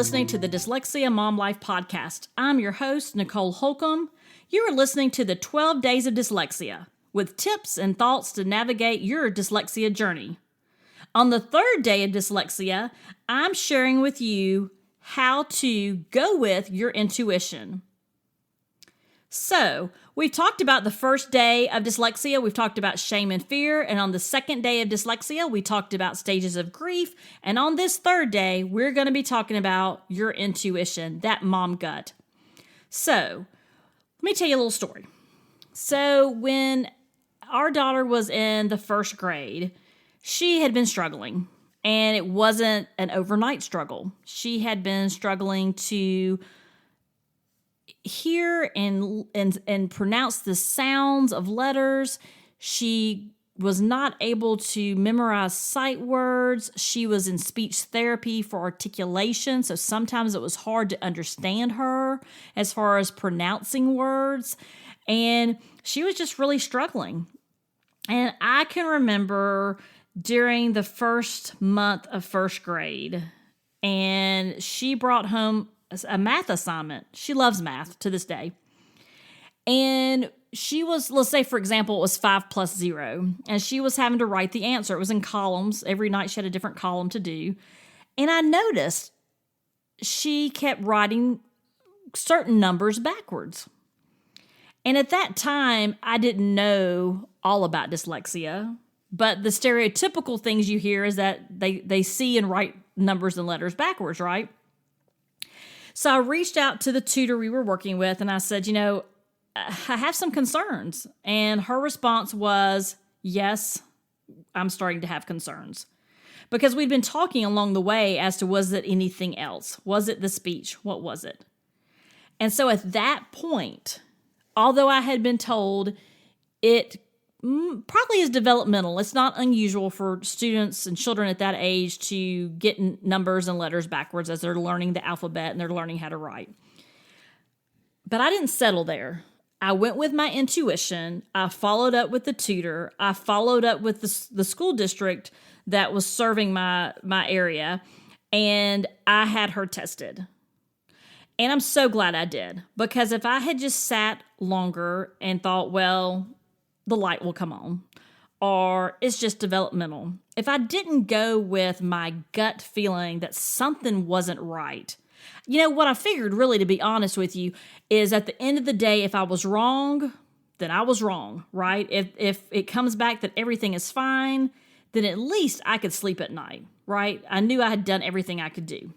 listening to the Dyslexia Mom Life Podcast. I'm your host, Nicole Holcomb. You are listening to the 12 Days of Dyslexia, with tips and thoughts to navigate your dyslexia journey. On the third day of dyslexia, I'm sharing with you how to go with your intuition. So, we've talked about the first day of dyslexia, we've talked about shame and fear, and on the second day of dyslexia, we talked about stages of grief, and on this third day, we're going to be talking about your intuition, that mom gut. So, let me tell you a little story. So, when our daughter was in the first grade, she had been struggling, and it wasn't an overnight struggle. She had been struggling to hear and pronounce the sounds of letters. She was not able to memorize sight words. She was in speech therapy for articulation, so sometimes it was hard to understand her as far as pronouncing words, and she was just really struggling. And I can remember during the first month of first grade, and she brought home a math assignment. She loves math to this day. And she was, let's say, for example, it was 5 plus 0. And she was having to write the answer. It was in columns. Every night she had a different column to do. And I noticed she kept writing certain numbers backwards. And at that time, I didn't know all about dyslexia. But the stereotypical things you hear is that they see and write numbers and letters backwards, right? So I reached out to the tutor we were working with and I said, I have some concerns. And her response was, yes, I'm starting to have concerns. Because we'd been talking along the way as to, was it anything else? Was it the speech? What was it? And so at that point, although I had been told it probably is developmental, it's not unusual for students and children at that age to get numbers and letters backwards as they're learning the alphabet and they're learning how to write. But I didn't settle there. I went with my intuition. I followed up with the tutor. I followed up with the school district that was serving my area, and I had her tested. And I'm so glad I did, because if I had just sat longer and thought, well, the light will come on, or it's just developmental. If I didn't go with my gut feeling that something wasn't right, what I figured, really, to be honest with you, is at the end of the day, if I was wrong, then I was wrong, right? If it comes back that everything is fine, then at least I could sleep at night, right? I knew I had done everything I could do.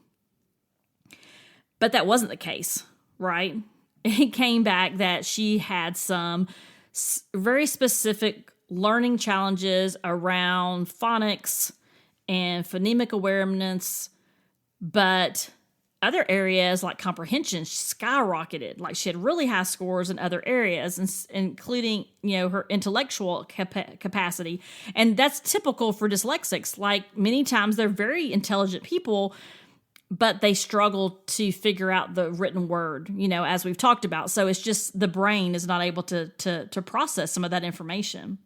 But that wasn't the case, right? It came back that she had some very specific learning challenges around phonics and phonemic awareness, but other areas like comprehension skyrocketed. Like, she had really high scores in other areas, including, her intellectual capacity. And that's typical for dyslexics. Like, many times they're very intelligent people, but they struggle to figure out the written word, as we've talked about. So it's just the brain is not able to process some of that information.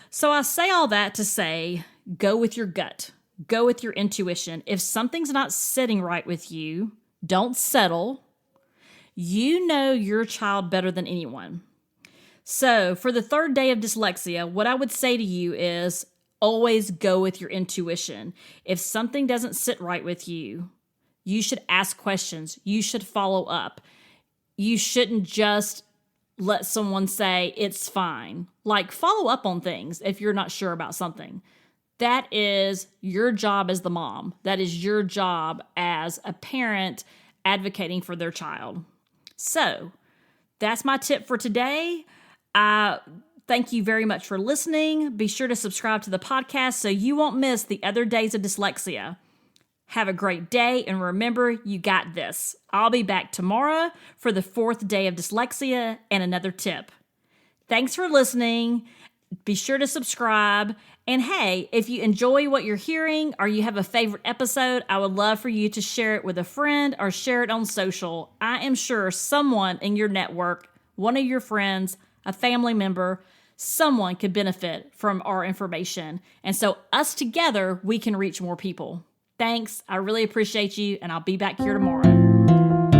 So I say all that to say, go with your gut. Go with your intuition. If something's not sitting right with you, don't settle. You know your child better than anyone. So for the third day of dyslexia, what I would say to you is, always go with your intuition. If something doesn't sit right with you, you should ask questions. You should follow up. You shouldn't just let someone say it's fine. Like, follow up on things if you're not sure about something. That is your job as the mom. That is your job as a parent advocating for their child. So that's my tip for today. Thank you very much for listening. Be sure to subscribe to the podcast so you won't miss the other days of dyslexia. Have a great day, and remember, you got this. I'll be back tomorrow for the fourth day of dyslexia and another tip. Thanks for listening. Be sure to subscribe. And hey, if you enjoy what you're hearing or you have a favorite episode, I would love for you to share it with a friend or share it on social. I am sure someone in your network, one of your friends, a family member, someone could benefit from our information. And so us together, we can reach more people. Thanks. I really appreciate you, and I'll be back here tomorrow.